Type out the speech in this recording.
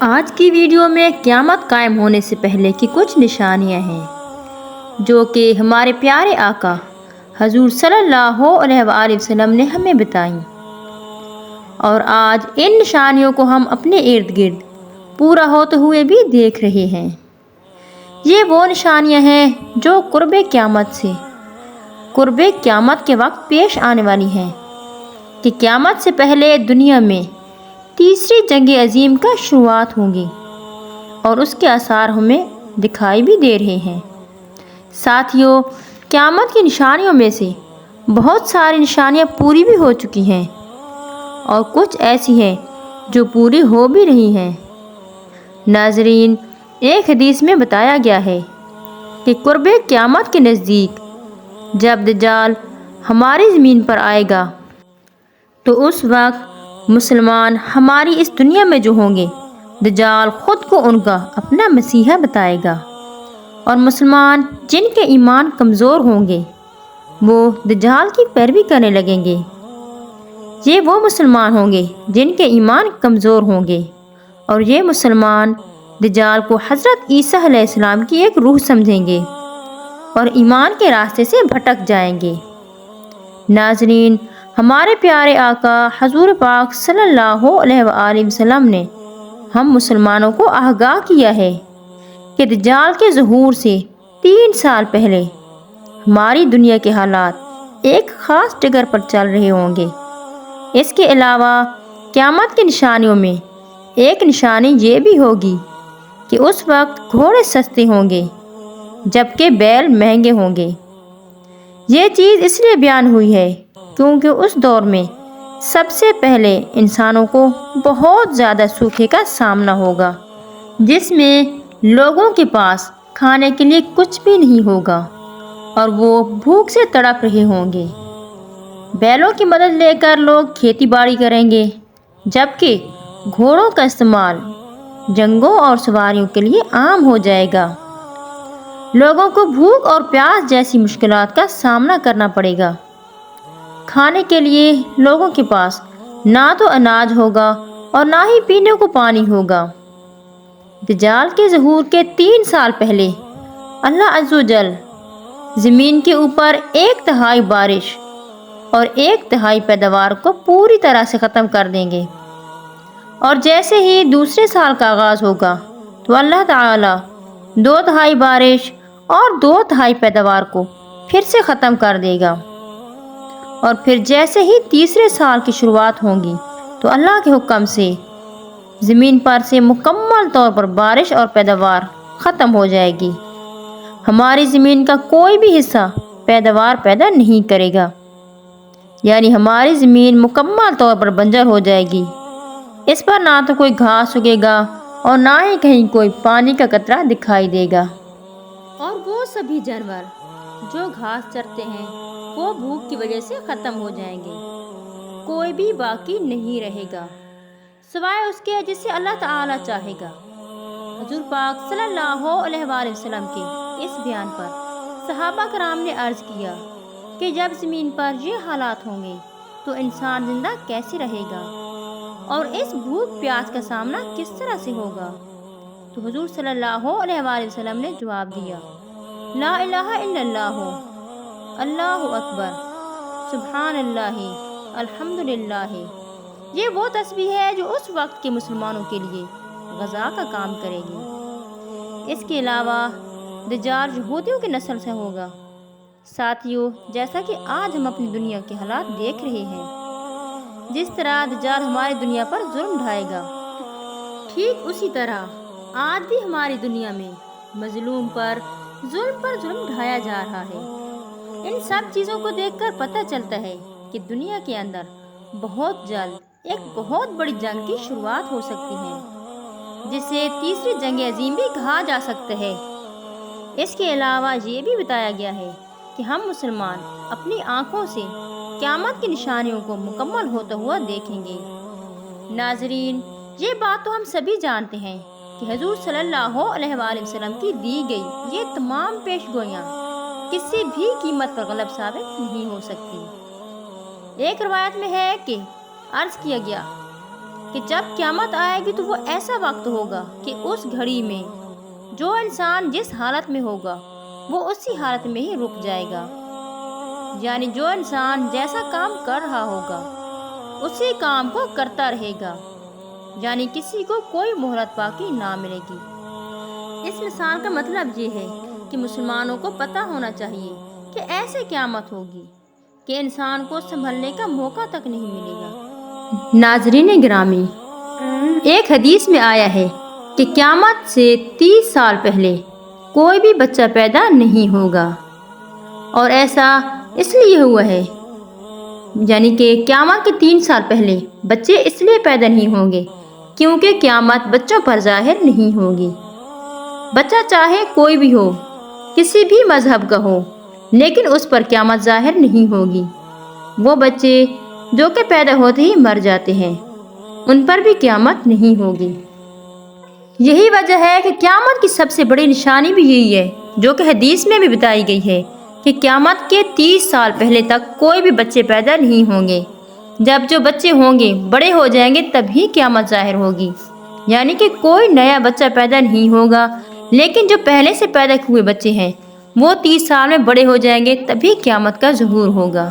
آج کی ویڈیو میں قیامت قائم ہونے سے پہلے کی کچھ نشانیاں ہیں جو کہ ہمارے پیارے آقا حضور صلی اللہ علیہ وآلہ وسلم نے ہمیں بتائیں، اور آج ان نشانیوں کو ہم اپنے ارد گرد پورا ہوتے ہوئے بھی دیکھ رہے ہیں۔ یہ وہ نشانیاں ہیں جو قرب قیامت کے وقت پیش آنے والی ہیں کہ قیامت سے پہلے دنیا میں تیسری جنگ عظیم کا شروعات ہوگی، اور اس کے آثار ہمیں دکھائی بھی دے رہے ہیں۔ ساتھیوں، قیامت کی نشانیوں میں سے بہت ساری نشانیاں پوری بھی ہو چکی ہیں، اور کچھ ایسی ہیں جو پوری ہو بھی رہی ہیں۔ ناظرین، ایک حدیث میں بتایا گیا ہے کہ قرب قیامت کے نزدیک جب دجال ہماری زمین پر آئے گا تو اس وقت مسلمان ہماری اس دنیا میں جو ہوں گے، دجال خود کو ان کا اپنا مسیحا بتائے گا، اور مسلمان جن کے ایمان کمزور ہوں گے وہ دجال کی پیروی کرنے لگیں گے۔ یہ وہ مسلمان ہوں گے جن کے ایمان کمزور ہوں گے، اور یہ مسلمان دجال کو حضرت عیسیٰ علیہ السلام کی ایک روح سمجھیں گے اور ایمان کے راستے سے بھٹک جائیں گے۔ ناظرین، ہمارے پیارے آقا حضور پاک صلی اللہ علیہ وآلہ وسلم نے ہم مسلمانوں کو آگاہ کیا ہے کہ دجال کے ظہور سے 3 سال پہلے ہماری دنیا کے حالات ایک خاص ٹگر پر چل رہے ہوں گے۔ اس کے علاوہ قیامت کی نشانیوں میں ایک نشانی یہ بھی ہوگی کہ اس وقت گھوڑے سستے ہوں گے جبکہ بیل مہنگے ہوں گے۔ یہ چیز اس لیے بیان ہوئی ہے کیونکہ اس دور میں سب سے پہلے انسانوں کو بہت زیادہ سوکھے کا سامنا ہوگا، جس میں لوگوں کے پاس کھانے کے لیے کچھ بھی نہیں ہوگا اور وہ بھوک سے تڑپ رہے ہوں گے۔ بیلوں کی مدد لے کر لوگ کھیتی باڑی کریں گے، جبکہ گھوڑوں کا استعمال جنگوں اور سواریوں کے لیے عام ہو جائے گا۔ لوگوں کو بھوک اور پیاس جیسی مشکلات کا سامنا کرنا پڑے گا۔ کھانے کے لیے لوگوں کے پاس نہ تو اناج ہوگا اور نہ ہی پینے کو پانی ہوگا۔ دجال کے ظہور کے 3 سال پہلے اللہ عز و جل زمین کے اوپر 1/3 بارش اور 1/3 پیداوار کو پوری طرح سے ختم کر دیں گے، اور جیسے ہی دوسرے سال کا آغاز ہوگا تو اللہ تعالی 2/3 بارش اور 2/3 پیداوار کو پھر سے ختم کر دے گا، اور پھر جیسے ہی تیسرے سال کی شروعات ہوگی تو اللہ کے حکم سے زمین پر سے مکمل طور پر بارش اور پیداوار ختم ہو جائے گی۔ ہماری زمین کا کوئی بھی حصہ پیداوار پیدا نہیں کرے گا، یعنی ہماری زمین مکمل طور پر بنجر ہو جائے گی۔ اس پر نہ تو کوئی گھاس اگے گا اور نہ ہی کہیں کوئی پانی کا قطرہ دکھائی دے گا، اور وہ سبھی جانور جو گھاس چرتے ہیں وہ بھوک کی وجہ سے ختم ہو جائیں گے۔ کوئی بھی باقی نہیں رہے گا سوائے اس کے جسے اللہ تعالی چاہے گا۔ حضور پاک صلی اللہ علیہ وآلہ وسلم کے اس بیان پر صحابہ کرام نے عرض کیا کہ جب زمین پر یہ حالات ہوں گے تو انسان زندہ کیسے رہے گا، اور اس بھوک پیاس کا سامنا کس طرح سے ہوگا؟ تو حضور صلی اللہ علیہ وآلہ وسلم نے جواب دیا، لا الہ الا اللہ، اللہ اکبر، سبحان اللہ، الحمدللہ۔ یہ وہ تسبیح ہے جو اس وقت کے مسلمانوں کے لیے غذا کا کام کرے گی۔ اس کے علاوہ دجال یہودیوں کی نسل سے ہوگا۔ ساتھیوں، جیسا کہ آج ہم اپنی دنیا کے حالات دیکھ رہے ہیں، جس طرح دجال ہماری دنیا پر ظلم ڈھائے گا، ٹھیک اسی طرح آج بھی ہماری دنیا میں مظلوم پر ظلم ڈھایا جا رہا ہے۔ ان سب چیزوں کو دیکھ کر پتہ چلتا ہے کہ دنیا کے اندر بہت جلد ایک بہت بڑی جنگ کی شروعات ہو سکتی ہے، جسے تیسری جنگ عظیم بھی کہا جا سکتا ہے۔ اس کے علاوہ یہ بھی بتایا گیا ہے کہ ہم مسلمان اپنی آنکھوں سے قیامت کی نشانیوں کو مکمل ہوتا ہوا دیکھیں گے۔ ناظرین، یہ بات تو ہم سبھی جانتے ہیں کہ حضور صلی اللہ علیہ وآلہ وسلم کی دی گئی یہ تمام پیش گوئیاں کسی بھی قیمت پر غلط ثابت نہیں ہو سکتی۔ ایک روایت میں ہے کہ عرض کیا گیا کہ جب قیامت آئے گی تو وہ ایسا وقت ہوگا کہ اس گھڑی میں جو انسان جس حالت میں ہوگا وہ اسی حالت میں ہی رک جائے گا، یعنی جو انسان جیسا کام کر رہا ہوگا اسی کام کو کرتا رہے گا، یعنی کسی کو کوئی مہلت باقی نہ ملے گی۔ اس مثال کا مطلب یہ ہے کہ مسلمانوں کو پتہ ہونا چاہیے کہ ایسے قیامت ہوگی کہ انسان کو سنبھلنے کا موقع تک نہیں ملے گا۔ ناظرین گرامی، ایک حدیث میں آیا ہے کہ قیامت سے 30 سال پہلے کوئی بھی بچہ پیدا نہیں ہوگا، اور ایسا اس لیے ہوا ہے، یعنی کہ قیامت کے 3 سال پہلے بچے اس لیے پیدا نہیں ہوں گے کیونکہ قیامت بچوں پر ظاہر نہیں ہوگی۔ بچہ چاہے کوئی بھی ہو، کسی بھی مذہب کا ہو، لیکن اس پر قیامت ظاہر نہیں ہوگی۔ وہ بچے جو کہ پیدا ہوتے ہی مر جاتے ہیں، ان پر بھی قیامت نہیں ہوگی۔ یہی وجہ ہے کہ قیامت کی سب سے بڑی نشانی بھی یہی ہے، جو کہ حدیث میں بھی بتائی گئی ہے، کہ قیامت کے 30 سال پہلے تک کوئی بھی بچے پیدا نہیں ہوں گے۔ جب جو بچے ہوں گے بڑے ہو جائیں گے تبھی قیامت ظاہر ہوگی، یعنی کہ کوئی نیا بچہ پیدا نہیں ہوگا، لیکن جو پہلے سے پیدا ہوئے بچے ہیں وہ 30 سال میں بڑے ہو جائیں گے تبھی قیامت کا ظہور ہوگا۔